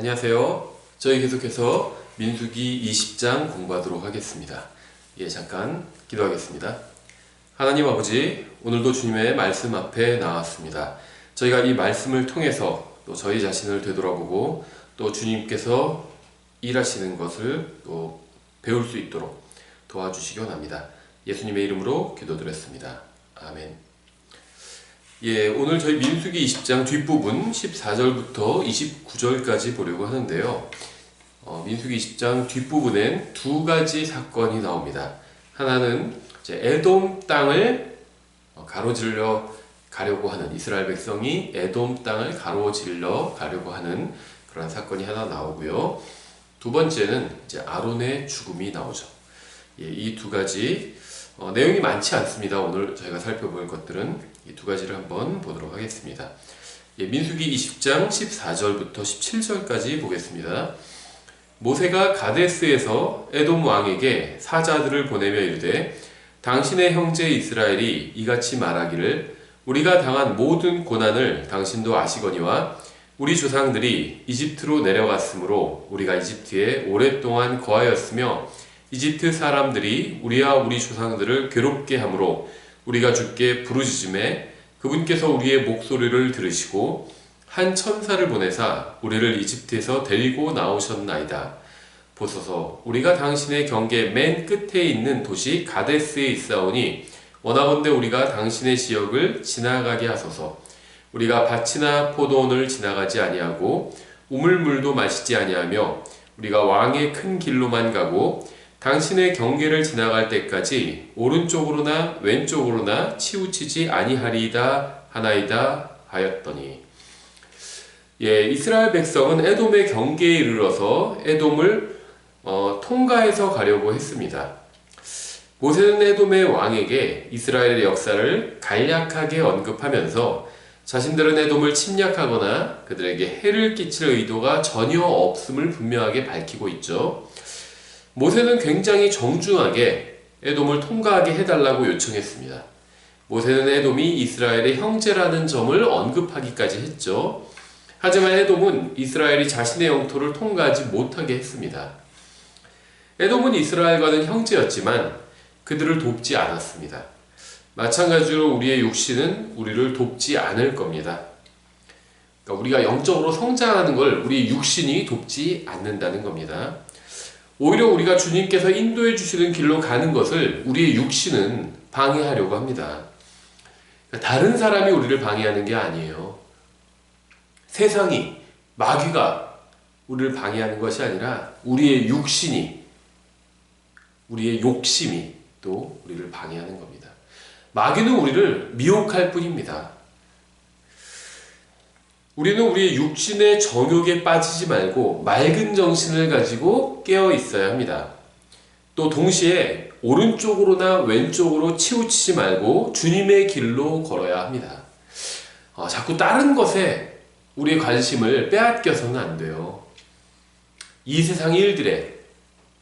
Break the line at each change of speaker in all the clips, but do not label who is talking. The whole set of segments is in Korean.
안녕하세요. 저희 계속해서 민수기 20장 공부하도록 하겠습니다. 잠깐 기도하겠습니다. 하나님 아버지, 오늘도 주님의 말씀 앞에 나왔습니다. 저희가 이 말씀을 통해서 또 저희 자신을 되돌아보고 또 주님께서 일하시는 것을 또 배울 수 있도록 도와주시기 원합니다. 예수님의 이름으로 기도드렸습니다. 아멘. 오늘 저희 민수기 20장 뒷부분 14절부터 29절까지 보려고 하는데요. 민수기 20장 뒷부분엔 두 가지 사건이 나옵니다. 하나는 에돔 땅을 가로질러 가려고 하는, 이스라엘 백성이 에돔 땅을 가로질러 가려고 하는 그런 사건이 하나 나오고요. 두 번째는 아론의 죽음이 나오죠. 이 두 가지 내용이 많지 않습니다. 오늘 저희가 살펴볼 것들은 이 두 가지를 한번 보도록 하겠습니다. 민수기 20장 14절부터 17절까지 보겠습니다. 모세가 가데스에서 에돔 왕에게 사자들을 보내며 이르되 당신의 형제 이스라엘이 이같이 말하기를 우리가 당한 모든 고난을 당신도 아시거니와 우리 조상들이 이집트로 내려갔으므로 우리가 이집트에 오랫동안 거하였으며 이집트 사람들이 우리와 우리 조상들을 괴롭게 하므로 우리가 주께 부르짖음에 그분께서 우리의 목소리를 들으시고 한 천사를 보내사 우리를 이집트에서 데리고 나오셨나이다. 보소서, 우리가 당신의 경계 맨 끝에 있는 도시 가데스에 있사오니 원하건대 우리가 당신의 지역을 지나가게 하소서. 우리가 밭이나 포도원을 지나가지 아니하고 우물물도 마시지 아니하며 우리가 왕의 큰 길로만 가고 당신의 경계를 지나갈 때까지 오른쪽으로나 왼쪽으로나 치우치지 아니하리이다 하나이다 하였더니, 이스라엘 백성은 에돔의 경계에 이르러서 에돔을 통과해서 가려고 했습니다. 모세는 에돔의 왕에게 이스라엘의 역사를 간략하게 언급하면서 자신들은 에돔을 침략하거나 그들에게 해를 끼칠 의도가 전혀 없음을 분명하게 밝히고 있죠. 모세는 굉장히 정중하게 에돔을 통과하게 해달라고 요청했습니다. 모세는 에돔이 이스라엘의 형제라는 점을 언급하기까지 했죠. 하지만 에돔은 이스라엘이 자신의 영토를 통과하지 못하게 했습니다. 에돔은 이스라엘과는 형제였지만 그들을 돕지 않았습니다. 마찬가지로 우리의 육신은 우리를 돕지 않을 겁니다. 그러니까 우리가 영적으로 성장하는 걸 우리 육신이 돕지 않는다는 겁니다. 오히려 우리가 주님께서 인도해 주시는 길로 가는 것을 우리의 육신은 방해하려고 합니다. 다른 사람이 우리를 방해하는 게 아니에요. 세상이, 마귀가 우리를 방해하는 것이 아니라 우리의 육신이, 우리의 욕심이 또 우리를 방해하는 겁니다. 마귀는 우리를 미혹할 뿐입니다. 우리는 우리의 육신의 정욕에 빠지지 말고 맑은 정신을 가지고 깨어 있어야 합니다. 또 동시에 오른쪽으로나 왼쪽으로 치우치지 말고 주님의 길로 걸어야 합니다. 자꾸 다른 것에 우리의 관심을 빼앗겨서는 안 돼요. 이 세상 일들에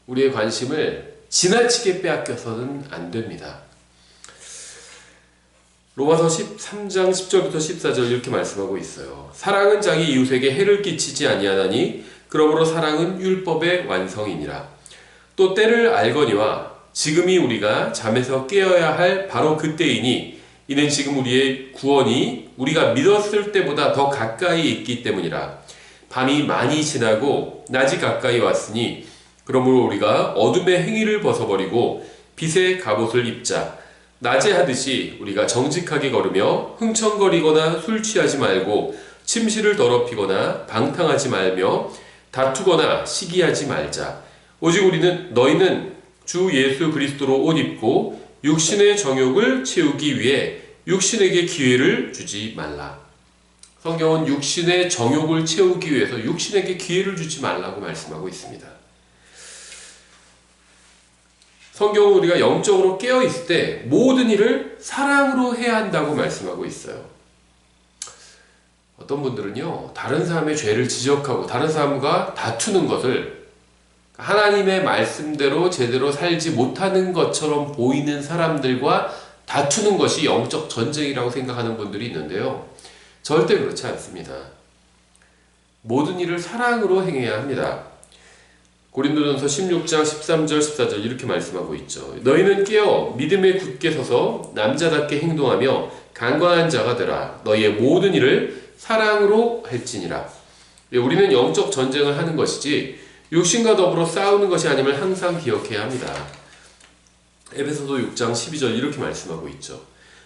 우리의 관심을 지나치게 빼앗겨서는 안 됩니다. 로마서 13장 10절부터 14절 이렇게 말씀하고 있어요. 사랑은 자기 이웃에게 해를 끼치지 아니하나니 그러므로 사랑은 율법의 완성이니라. 또 때를 알거니와 지금이 우리가 잠에서 깨어야 할 바로 그때이니 이는 지금 우리의 구원이 우리가 믿었을 때보다 더 가까이 있기 때문이라. 밤이 많이 지나고 낮이 가까이 왔으니 그러므로 우리가 어둠의 행위를 벗어버리고 빛의 갑옷을 입자. 낮에 하듯이 우리가 정직하게 걸으며 흥청거리거나 술 취하지 말고 침실을 더럽히거나 방탕하지 말며 다투거나 시기하지 말자. 오직 너희는 주 예수 그리스도로 옷 입고 육신의 정욕을 채우기 위해 육신에게 기회를 주지 말라. 성경은 육신의 정욕을 채우기 위해서 육신에게 기회를 주지 말라고 말씀하고 있습니다. 성경은 우리가 영적으로 깨어있을 때 모든 일을 사랑으로 해야 한다고 말씀하고 있어요. 어떤 분들은요, 다른 사람의 죄를 지적하고 다른 사람과 다투는 것을 하나님의 말씀대로 제대로 살지 못하는 것처럼 보이는 사람들과 다투는 것이 영적 전쟁이라고 생각하는 분들이 있는데요. 절대 그렇지 않습니다. 모든 일을 사랑으로 행해야 합니다. 고린도전서 16장 13절 14절 이렇게 말씀하고 있죠. 너희는 깨어 믿음에 굳게 서서 남자답게 행동하며 강건한 자가 되라. 너희의 모든 일을 사랑으로 할지니라. 우리는 영적 전쟁을 하는 것이지 육신과 더불어 싸우는 것이 아님을 항상 기억해야 합니다. 에베소서 6장 12절 이렇게 말씀하고 있죠.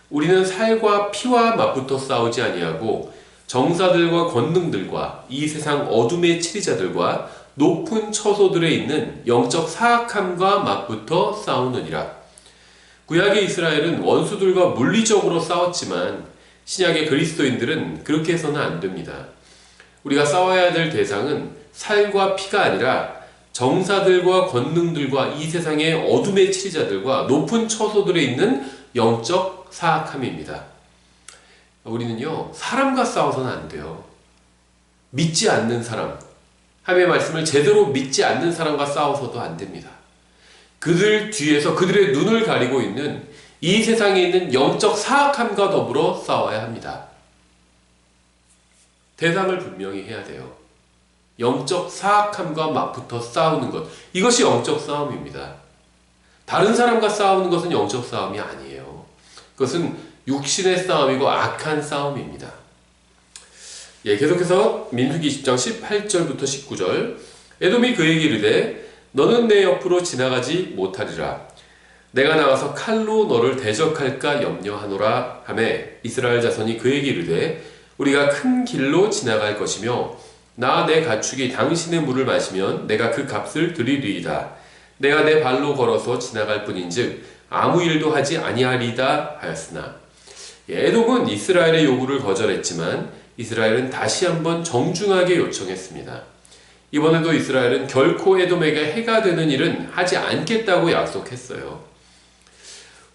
우리는 살과 피와 맞붙어 싸우지 아니하고 정사들과 권능들과 이 세상 어둠의 치리자들과 높은 처소들에 있는 영적 사악함과 맞붙어 싸우느니라. 구약의 이스라엘은 원수들과 물리적으로 싸웠지만 신약의 그리스도인들은 그렇게 해서는 안 됩니다. 우리가 싸워야 될 대상은 살과 피가 아니라 정사들과 권능들과 이 세상의 어둠의 치리자들과 높은 처소들에 있는 영적 사악함입니다. 우리는요, 사람과 싸워서는 안 돼요. 믿지 않는 사람, 하나님의 말씀을 제대로 믿지 않는 사람과 싸워서도 안 됩니다. 그들 뒤에서 그들의 눈을 가리고 있는 이 세상에 있는 영적 사악함과 더불어 싸워야 합니다. 대상을 분명히 해야 돼요. 영적 사악함과 맞붙어 싸우는 것, 이것이 영적 싸움입니다. 다른 사람과 싸우는 것은 영적 싸움이 아니에요. 그것은 육신의 싸움이고 악한 싸움입니다. 계속해서 민수기 20장 18절부터 19절. 에돔이 그에게 이르되 너는 내 옆으로 지나가지 못하리라. 내가 나가서 칼로 너를 대적할까 염려하노라 하매 이스라엘 자손이 그에게 이르되 우리가 큰 길로 지나갈 것이며 나 내 가축이 당신의 물을 마시면 내가 그 값을 드리리이다. 내가 내 발로 걸어서 지나갈 뿐인즉 아무 일도 하지 아니하리다 하였으나 에돔은 이스라엘의 요구를 거절했지만 이스라엘은 다시 한번 정중하게 요청했습니다. 이번에도 이스라엘은 결코 에돔에게 해가 되는 일은 하지 않겠다고 약속했어요.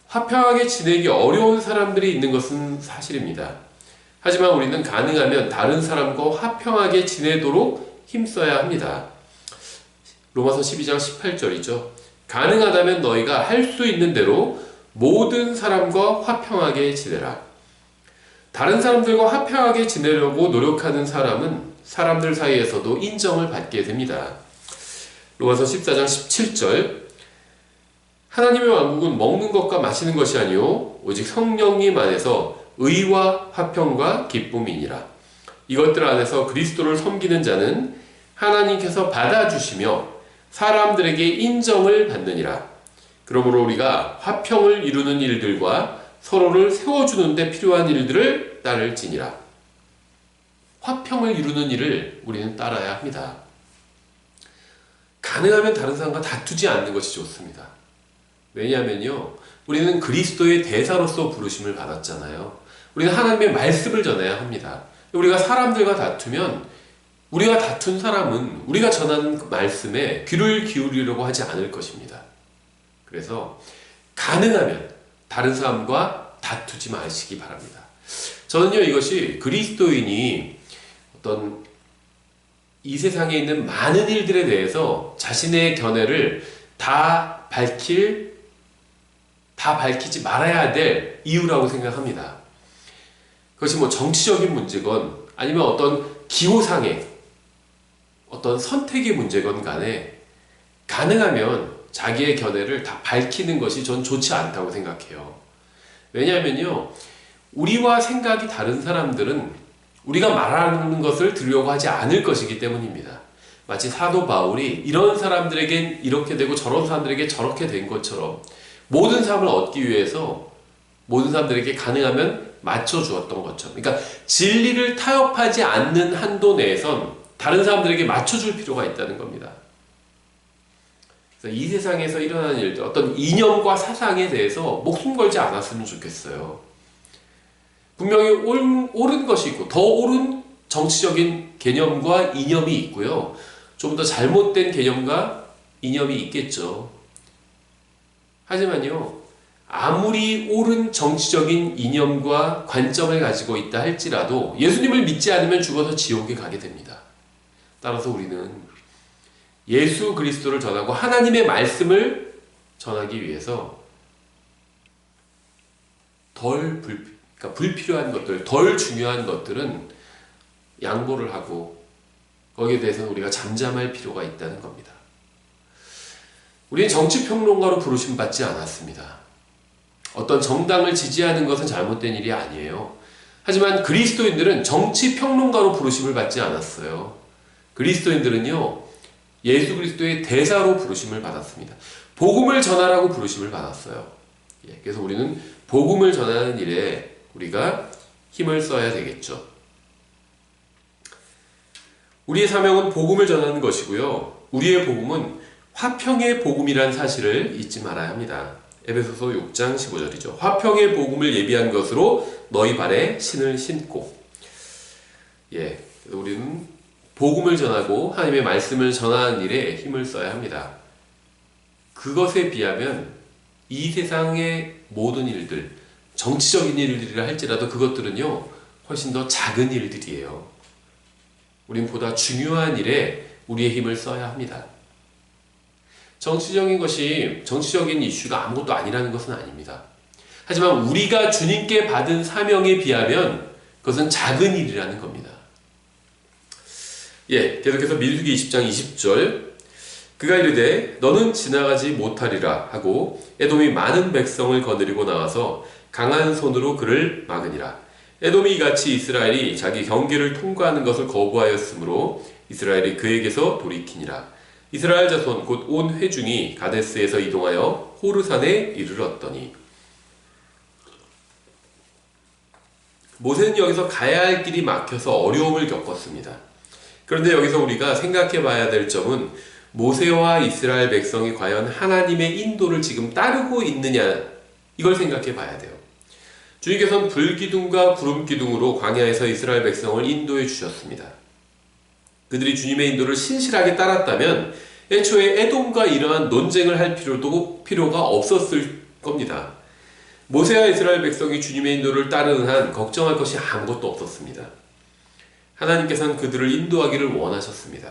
화평하게 지내기 어려운 사람들이 있는 것은 사실입니다. 하지만 우리는 가능하면 다른 사람과 화평하게 지내도록 힘써야 합니다. 로마서 12장 18절이죠. 가능하다면 너희가 할 수 있는 대로 모든 사람과 화평하게 지내라. 다른 사람들과 화평하게 지내려고 노력하는 사람은 사람들 사이에서도 인정을 받게 됩니다. 로마서 14장 17절. 하나님의 왕국은 먹는 것과 마시는 것이 아니요 오직 성령님 안에서 의와 화평과 기쁨이니라. 이것들 안에서 그리스도를 섬기는 자는 하나님께서 받아주시며 사람들에게 인정을 받느니라. 그러므로 우리가 화평을 이루는 일들과 서로를 세워주는 데 필요한 일들을 따를지니라. 화평을 이루는 일을 우리는 따라야 합니다. 가능하면 다른 사람과 다투지 않는 것이 좋습니다. 왜냐하면요, 우리는 그리스도의 대사로서 부르심을 받았잖아요. 우리는 하나님의 말씀을 전해야 합니다. 우리가 사람들과 다투면 우리가 다툰 사람은 우리가 전하는 말씀에 귀를 기울이려고 하지 않을 것입니다. 그래서 가능하면 다른 사람과 다투지 마시기 바랍니다. 저는요, 이것이 그리스도인이 어떤 이 세상에 있는 많은 일들에 대해서 자신의 견해를 다 밝히지 말아야 될 이유라고 생각합니다. 그것이 뭐 정치적인 문제건 아니면 어떤 기호상의 어떤 선택의 문제건 간에 가능하면 자기의 견해를 다 밝히는 것이 전 좋지 않다고 생각해요. 왜냐하면요, 우리와 생각이 다른 사람들은 우리가 말하는 것을 들으려고 하지 않을 것이기 때문입니다. 마치 사도 바울이 이런 사람들에겐 이렇게 되고 저런 사람들에게 저렇게 된 것처럼 모든 사람을 얻기 위해서 모든 사람들에게 가능하면 맞춰주었던 것처럼, 그러니까 진리를 타협하지 않는 한도 내에선 다른 사람들에게 맞춰줄 필요가 있다는 겁니다. 그래서 이 세상에서 일어나는 일들, 어떤 이념과 사상에 대해서 목숨 걸지 않았으면 좋겠어요. 분명히 옳은 것이 있고 더 옳은 정치적인 개념과 이념이 있고요, 좀 더 잘못된 개념과 이념이 있겠죠. 하지만요, 아무리 옳은 정치적인 이념과 관점을 가지고 있다 할지라도 예수님을 믿지 않으면 죽어서 지옥에 가게 됩니다. 따라서 우리는 예수 그리스도를 전하고 하나님의 말씀을 전하기 위해서 그러니까 불필요한 것들, 덜 중요한 것들은 양보를 하고 거기에 대해서는 우리가 잠잠할 필요가 있다는 겁니다. 우리는 정치평론가로 부르심 받지 않았습니다. 어떤 정당을 지지하는 것은 잘못된 일이 아니에요. 하지만 그리스도인들은 정치평론가로 부르심을 받지 않았어요. 그리스도인들은요, 예수 그리스도의 대사로 부르심을 받았습니다. 복음을 전하라고 부르심을 받았어요. 그래서 우리는 복음을 전하는 일에 우리가 힘을 써야 되겠죠. 우리의 사명은 복음을 전하는 것이고요. 우리의 복음은 화평의 복음이란 사실을 잊지 말아야 합니다. 에베소서 6장 15절이죠. 화평의 복음을 예비한 것으로 너희 발에 신을 신고. 우리는 복음을 전하고 하나님의 말씀을 전하는 일에 힘을 써야 합니다. 그것에 비하면 이 세상의 모든 일들, 정치적인 일들이라 할지라도 그것들은요, 훨씬 더 작은 일들이에요. 우린 보다 중요한 일에 우리의 힘을 써야 합니다. 정치적인 이슈가 아무것도 아니라는 것은 아닙니다. 하지만 우리가 주님께 받은 사명에 비하면 그것은 작은 일이라는 겁니다. 계속해서 민수기 20장 20절, 그가 이르되 너는 지나가지 못하리라 하고 에돔이 많은 백성을 거느리고 나와서 강한 손으로 그를 막으니라. 에돔이 이같이 이스라엘이 자기 경계를 통과하는 것을 거부하였으므로 이스라엘이 그에게서 돌이키니라. 이스라엘 자손 곧 온 회중이 가데스에서 이동하여 호르산에 이르렀더니. 모세는 여기서 가야 할 길이 막혀서 어려움을 겪었습니다. 그런데 여기서 우리가 생각해 봐야 될 점은 모세와 이스라엘 백성이 과연 하나님의 인도를 지금 따르고 있느냐, 이걸 생각해 봐야 돼요. 주님께서는 불기둥과 구름기둥으로 광야에서 이스라엘 백성을 인도해 주셨습니다. 그들이 주님의 인도를 신실하게 따랐다면 애초에 에돔과 이러한 논쟁을 할 필요가 없었을 겁니다. 모세와 이스라엘 백성이 주님의 인도를 따르는 한 걱정할 것이 아무것도 없었습니다. 하나님께서는 그들을 인도하기를 원하셨습니다.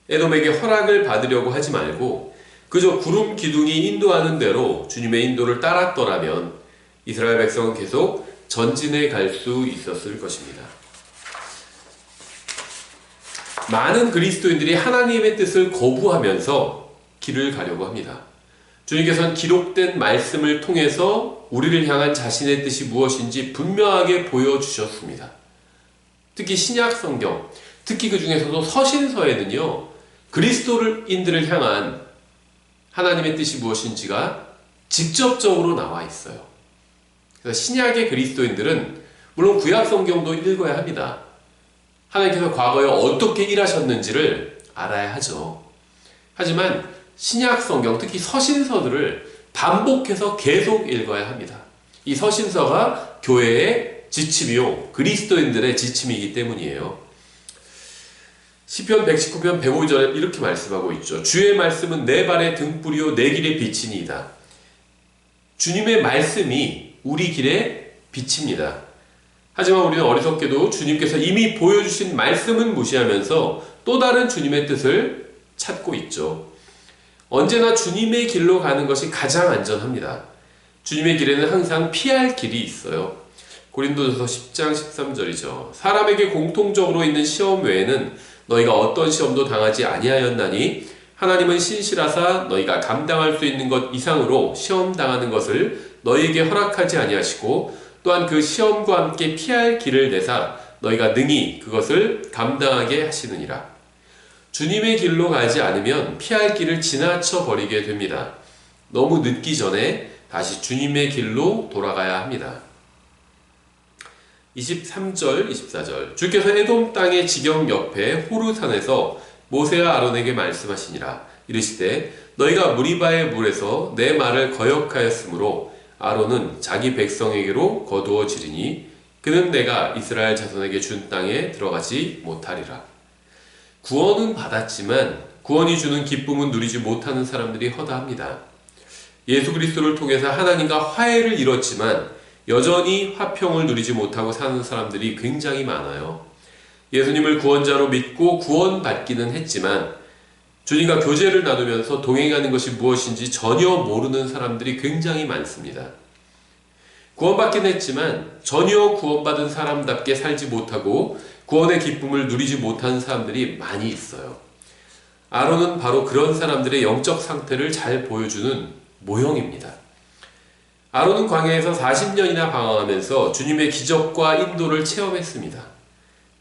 에돔에게 허락을 받으려고 하지 말고 그저 구름 기둥이 인도하는 대로 주님의 인도를 따랐더라면 이스라엘 백성은 계속 전진해 갈 수 있었을 것입니다. 많은 그리스도인들이 하나님의 뜻을 거부하면서 길을 가려고 합니다. 주님께서는 기록된 말씀을 통해서 우리를 향한 자신의 뜻이 무엇인지 분명하게 보여주셨습니다. 특히 신약 성경, 특히 그 중에서도 서신서에는요, 그리스도인들을 향한 하나님의 뜻이 무엇인지가 직접적으로 나와 있어요. 그래서 신약의 그리스도인들은 물론 구약 성경도 읽어야 합니다. 하나님께서 과거에 어떻게 일하셨는지를 알아야 하죠. 하지만 신약 성경, 특히 서신서들을 반복해서 계속 읽어야 합니다. 이 서신서가 교회의 지침이요, 그리스도인들의 지침이기 때문이에요. 시편 119편 105절에 이렇게 말씀하고 있죠. 주의 말씀은 내 발의 등불이요 내 길의 빛이니이다. 주님의 말씀이 우리 길의 빛입니다. 하지만 우리는 어리석게도 주님께서 이미 보여주신 말씀은 무시하면서 또 다른 주님의 뜻을 찾고 있죠. 언제나 주님의 길로 가는 것이 가장 안전합니다. 주님의 길에는 항상 피할 길이 있어요. 고린도전서 10장 13절이죠. 사람에게 공통적으로 있는 시험 외에는 너희가 어떤 시험도 당하지 아니하였나니 하나님은 신실하사 너희가 감당할 수 있는 것 이상으로 시험 당하는 것을 너희에게 허락하지 아니하시고 또한 그 시험과 함께 피할 길을 내사 너희가 능히 그것을 감당하게 하시느니라. 주님의 길로 가지 않으면 피할 길을 지나쳐 버리게 됩니다. 너무 늦기 전에 다시 주님의 길로 돌아가야 합니다. 23절, 24절 주께서 에돔 땅의 지경 옆에 호르산에서 모세와 아론에게 말씀하시니라. 이르시되 너희가 무리바의 물에서 내 말을 거역하였으므로 아론은 자기 백성에게로 거두어지리니 그는 내가 이스라엘 자손에게 준 땅에 들어가지 못하리라. 구원은 받았지만 구원이 주는 기쁨은 누리지 못하는 사람들이 허다합니다. 예수 그리스도를 통해서 하나님과 화해를 이뤘지만 여전히 화평을 누리지 못하고 사는 사람들이 굉장히 많아요. 예수님을 구원자로 믿고 구원받기는 했지만 주님과 교제를 나누면서 동행하는 것이 무엇인지 전혀 모르는 사람들이 굉장히 많습니다. 구원받긴 했지만 전혀 구원받은 사람답게 살지 못하고 구원의 기쁨을 누리지 못한 사람들이 많이 있어요. 아론은 바로 그런 사람들의 영적 상태를 잘 보여주는 모형입니다. 아론은 광야에서 40년이나 방황하면서 주님의 기적과 인도를 체험했습니다.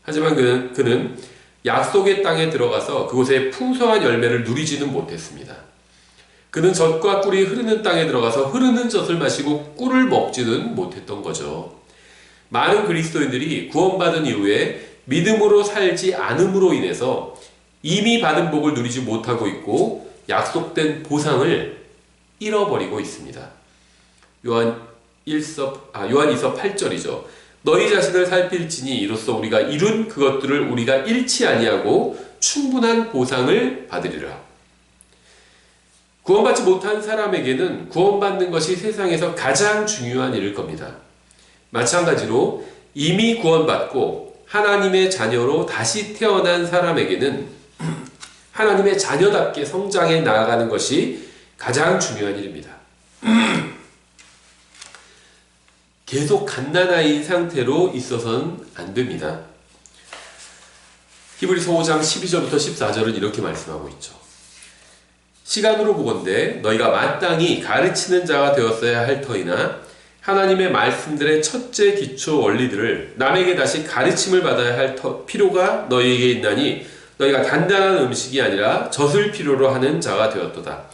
하지만 그는 약속의 땅에 들어가서 그곳의 풍성한 열매를 누리지는 못했습니다. 그는 젖과 꿀이 흐르는 땅에 들어가서 흐르는 젖을 마시고 꿀을 먹지는 못했던 거죠. 많은 그리스도인들이 구원받은 이후에 믿음으로 살지 않음으로 인해서 이미 받은 복을 누리지 못하고 있고 약속된 보상을 잃어버리고 있습니다. 요한일서 8절이죠. 너희 자신을 살필지니 이로써 우리가 이룬 그것들을 우리가 잃지 아니하고 충분한 보상을 받으리라. 구원받지 못한 사람에게는 구원받는 것이 세상에서 가장 중요한 일일 겁니다. 마찬가지로 이미 구원받고 하나님의 자녀로 다시 태어난 사람에게는 하나님의 자녀답게 성장해 나아가는 것이 가장 중요한 일입니다. 계속 갓난아이인 상태로 있어서는 안 됩니다. 히브리서 5장 12절부터 14절은 이렇게 말씀하고 있죠. 시간으로 보건대 너희가 마땅히 가르치는 자가 되었어야 할 터이나 하나님의 말씀들의 첫째 기초 원리들을 남에게 다시 가르침을 받아야 할 필요가 너희에게 있나니 너희가 단단한 음식이 아니라 젖을 필요로 하는 자가 되었도다.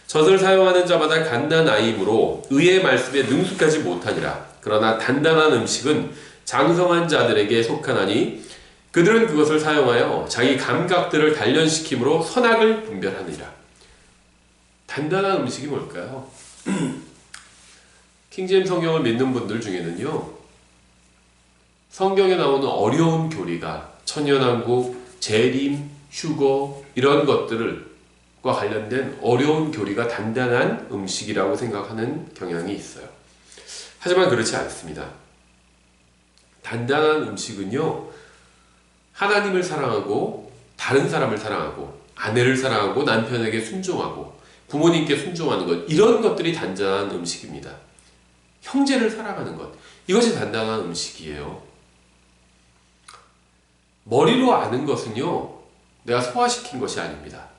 젖을 사용하는 자마다 갓난아이이므로 의의 말씀에 능숙하지 못하니라. 그러나 단단한 음식은 장성한 자들에게 속하나니 그들은 그것을 사용하여 자기 감각들을 단련시킴으로 선악을 분별하느니라. 단단한 음식이 뭘까요? 킹제임스 성경을 믿는 분들 중에는요, 성경에 나오는 어려운 교리가 천연왕국, 재림, 휴거 이런 것들과 관련된 어려운 교리가 단단한 음식이라고 생각하는 경향이 있어요. 하지만 그렇지 않습니다. 단단한 음식은요, 하나님을 사랑하고 다른 사람을 사랑하고 아내를 사랑하고 남편에게 순종하고 부모님께 순종하는 것, 이런 것들이 단단한 음식입니다. 형제를 사랑하는 것, 이것이 단단한 음식이에요. 머리로 아는 것은요, 내가 소화시킨 것이 아닙니다.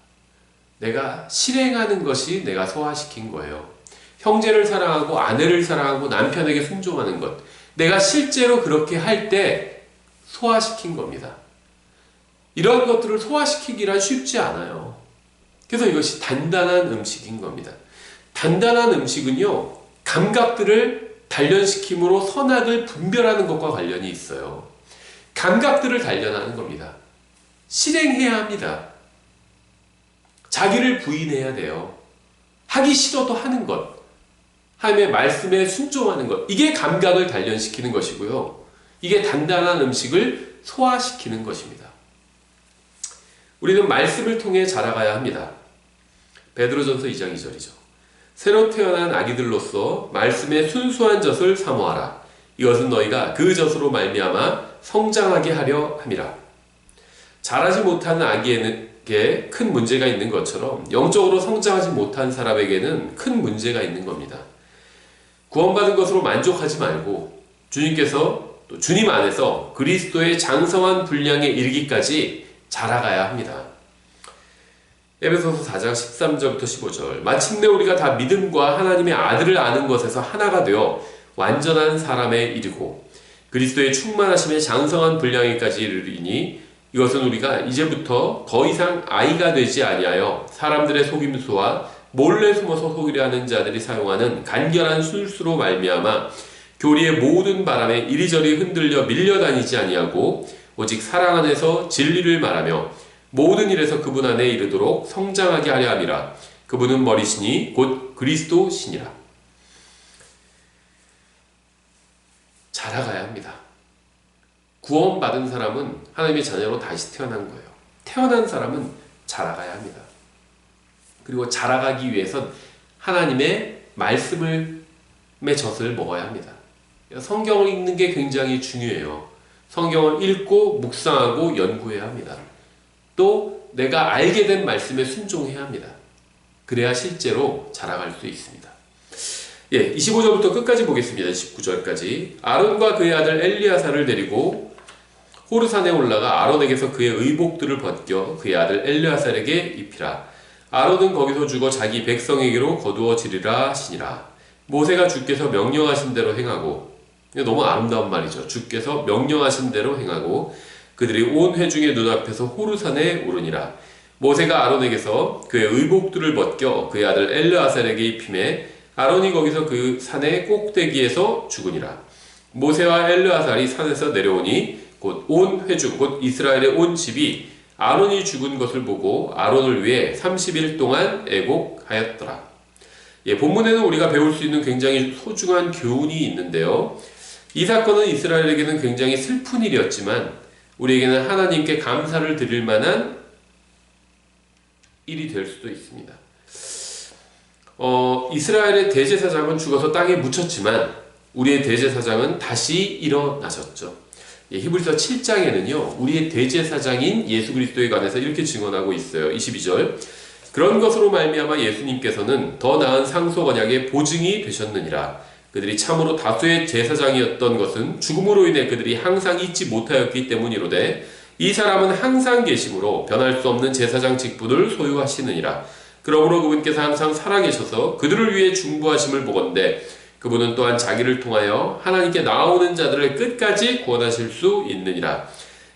내가 실행하는 것이 내가 소화시킨 거예요. 형제를 사랑하고 아내를 사랑하고 남편에게 순종하는 것, 내가 실제로 그렇게 할 때 소화시킨 겁니다. 이런 것들을 소화시키기란 쉽지 않아요. 그래서 이것이 단단한 음식인 겁니다. 단단한 음식은요, 감각들을 단련시킴으로 선악을 분별하는 것과 관련이 있어요. 감각들을 단련하는 겁니다. 실행해야 합니다. 자기를 부인해야 돼요. 하기 싫어도 하는 것, 하나님의 말씀에 순종하는 것, 이게 감각을 단련시키는 것이고요. 이게 단단한 음식을 소화시키는 것입니다. 우리는 말씀을 통해 자라가야 합니다. 베드로전서 2장 2절이죠. 새로 태어난 아기들로서 말씀의 순수한 젖을 사모하라. 이것은 너희가 그 젖으로 말미암아 성장하게 하려 함이라. 자라지 못한 아기에게 큰 문제가 있는 것처럼 영적으로 성장하지 못한 사람에게는 큰 문제가 있는 겁니다. 구원받은 것으로 만족하지 말고 주님께서 또 주님 안에서 그리스도의 장성한 분량에 이르기까지 자라가야 합니다. 에베소서 4장 13절부터 15절. 마침내 우리가 다 믿음과 하나님의 아들을 아는 것에서 하나가 되어 완전한 사람에 이르고 그리스도의 충만하심의 장성한 분량에까지 이르리니 이것은 우리가 이제부터 더 이상 아이가 되지 아니하여 사람들의 속임수와 몰래 숨어서 속이려 하는 자들이 사용하는 간결한 술수로 말미암아 교리의 모든 바람에 이리저리 흔들려 밀려다니지 아니하고 오직 사랑 안에서 진리를 말하며 모든 일에서 그분 안에 이르도록 성장하게 하려 함이라. 그분은 머리시니 곧 그리스도시니라. 자라가야 합니다. 구원받은 사람은 하나님의 자녀로 다시 태어난 거예요. 태어난 사람은 자라가야 합니다. 그리고 자라가기 위해선 하나님의 말씀의 젖을 먹어야 합니다. 성경을 읽는 게 굉장히 중요해요. 성경을 읽고 묵상하고 연구해야 합니다. 또 내가 알게 된 말씀에 순종해야 합니다. 그래야 실제로 자라갈 수 있습니다. 25절부터 끝까지 보겠습니다. 19절까지. 아론과 그의 아들 엘리야사를 데리고 호르산에 올라가 아론에게서 그의 의복들을 벗겨 그의 아들 엘르아살에게 입히라. 아론은 거기서 죽어 자기 백성에게로 거두어지리라 하시니라. 모세가 주께서 명령하신 대로 행하고, 너무 아름다운 말이죠. 주께서 명령하신 대로 행하고 그들이 온 회중의 눈앞에서 호르산에 오르니라. 모세가 아론에게서 그의 의복들을 벗겨 그의 아들 엘르아살에게 입히매 아론이 거기서 그 산의 꼭대기에서 죽으니라. 모세와 엘르아살이 산에서 내려오니 곧 온 회중 곧 이스라엘의 온 집이 아론이 죽은 것을 보고 아론을 위해 30일 동안 애곡하였더라. 본문에는 우리가 배울 수 있는 굉장히 소중한 교훈이 있는데요. 이 사건은 이스라엘에게는 굉장히 슬픈 일이었지만 우리에게는 하나님께 감사를 드릴 만한 일이 될 수도 있습니다. 이스라엘의 대제사장은 죽어서 땅에 묻혔지만 우리의 대제사장은 다시 일어나셨죠. 히브리서 7장에는요, 우리의 대제사장인 예수 그리스도에 관해서 이렇게 증언하고 있어요. 22절. 그런 것으로 말미암아 예수님께서는 더 나은 상속 언약의 보증이 되셨느니라. 그들이 참으로 다수의 제사장이었던 것은 죽음으로 인해 그들이 항상 잊지 못하였기 때문이로되 이 사람은 항상 계심으로 변할 수 없는 제사장 직분을 소유하시느니라. 그러므로 그분께서 항상 살아계셔서 그들을 위해 중보하심을 보건대 그분은 또한 자기를 통하여 하나님께 나아오는 자들을 끝까지 구원하실 수 있느니라.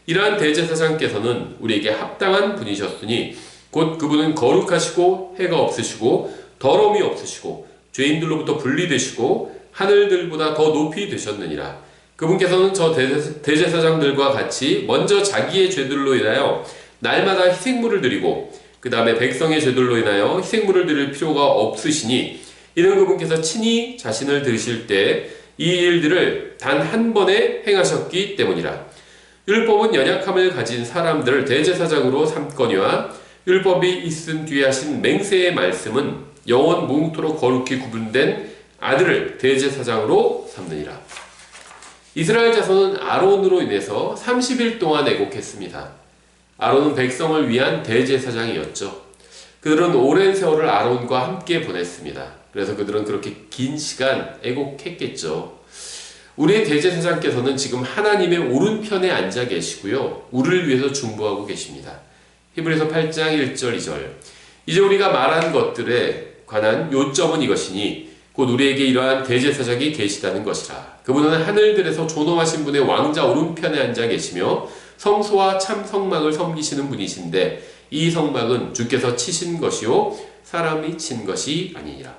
이러한 대제사장께서는 우리에게 합당한 분이셨으니 곧 그분은 거룩하시고 해가 없으시고 더러움이 없으시고 죄인들로부터 분리되시고 하늘들보다 더 높이 되셨느니라. 그분께서는 저 대제사장들과 같이 먼저 자기의 죄들로 인하여 날마다 희생물을 드리고 그 다음에 백성의 죄들로 인하여 희생물을 드릴 필요가 없으시니 이는 그분께서 친히 자신을 들으실 때 이 일들을 단 한 번에 행하셨기 때문이라. 율법은 연약함을 가진 사람들을 대제사장으로 삼거니와 율법이 있은 뒤에 하신 맹세의 말씀은 영원 무궁토록 거룩히 구분된 아들을 대제사장으로 삼느니라. 이스라엘 자손은 아론으로 인해서 30일 동안 애곡했습니다. 아론은 백성을 위한 대제사장이었죠. 그들은 오랜 세월을 아론과 함께 보냈습니다. 그래서 그들은 그렇게 긴 시간 애곡했겠죠. 우리의 대제사장께서는 지금 하나님의 오른편에 앉아 계시고요. 우리를 위해서 중보하고 계십니다. 히브리서 8장 1절 2절. 이제 우리가 말한 것들에 관한 요점은 이것이니 곧 우리에게 이러한 대제사장이 계시다는 것이라. 그분은 하늘들에서 존엄하신 분의 왕자 오른편에 앉아 계시며 성소와 참 성막을 섬기시는 분이신데 이 성막은 주께서 치신 것이요 사람이 친 것이 아니니라.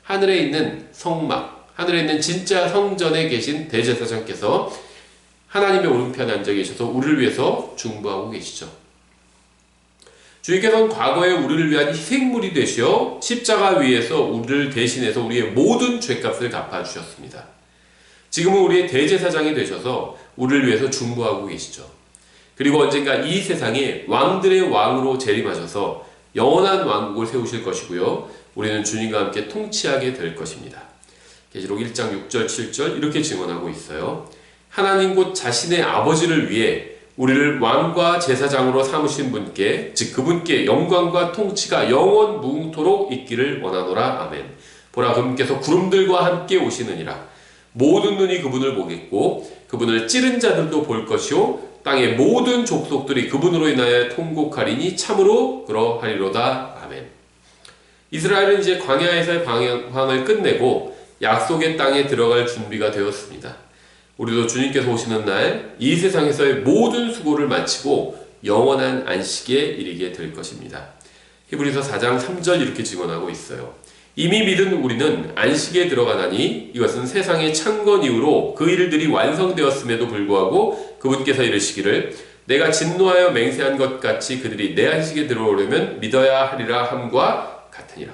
하늘에 있는 성막, 하늘에 있는 진짜 성전에 계신 대제사장께서 하나님의 오른편에 앉아 계셔서 우리를 위해서 중보하고 계시죠. 주님께서는 과거에 우리를 위한 희생물이 되시어 십자가 위에서 우리를 대신해서 우리의 모든 죄값을 갚아주셨습니다. 지금은 우리의 대제사장이 되셔서 우리를 위해서 중보하고 계시죠. 그리고 언젠가 이 세상에 왕들의 왕으로 재림하셔서 영원한 왕국을 세우실 것이고요. 우리는 주님과 함께 통치하게 될 것입니다. 계시록 1장 6절 7절 이렇게 증언하고 있어요. 하나님 곧 자신의 아버지를 위해 우리를 왕과 제사장으로 삼으신 분께 즉 그분께 영광과 통치가 영원 무궁토록 있기를 원하노라. 아멘. 보라 그분께서 구름들과 함께 오시느니라. 모든 눈이 그분을 보겠고 그분을 찌른 자들도 볼 것이요 땅의 모든 족속들이 그분으로 인하여 통곡하리니 참으로 그러하리로다. 아멘. 이스라엘은 이제 광야에서의 방황을 끝내고 약속의 땅에 들어갈 준비가 되었습니다. 우리도 주님께서 오시는 날 이 세상에서의 모든 수고를 마치고 영원한 안식에 이르게 될 것입니다. 히브리서 4장 3절 이렇게 증언하고 있어요. 이미 믿은 우리는 안식에 들어가나니 이것은 세상의 창건 이후로 그 일들이 완성되었음에도 불구하고 그분께서 이르시기를 내가 진노하여 맹세한 것 같이 그들이 내 안식에 들어오려면 믿어야 하리라 함과 같으니라.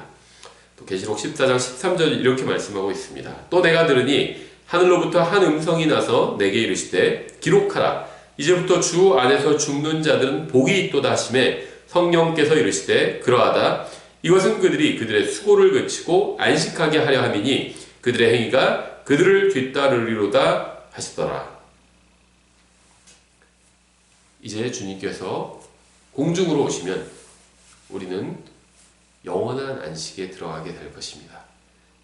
또 계시록 14장 13절 이렇게 말씀하고 있습니다. 또 내가 들으니 하늘로부터 한 음성이 나서 내게 이르시되 기록하라. 이제부터 주 안에서 죽는 자들은 복이 있도다 하시매 성령께서 이르시되 그러하다. 이것은 그들이 그들의 수고를 그치고 안식하게 하려 함이니 그들의 행위가 그들을 뒤따르리로다 하시더라. 이제 주님께서 공중으로 오시면 우리는 영원한 안식에 들어가게 될 것입니다.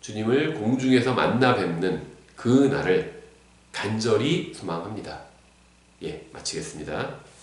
주님을 공중에서 만나 뵙는 그 날을 간절히 소망합니다. 마치겠습니다.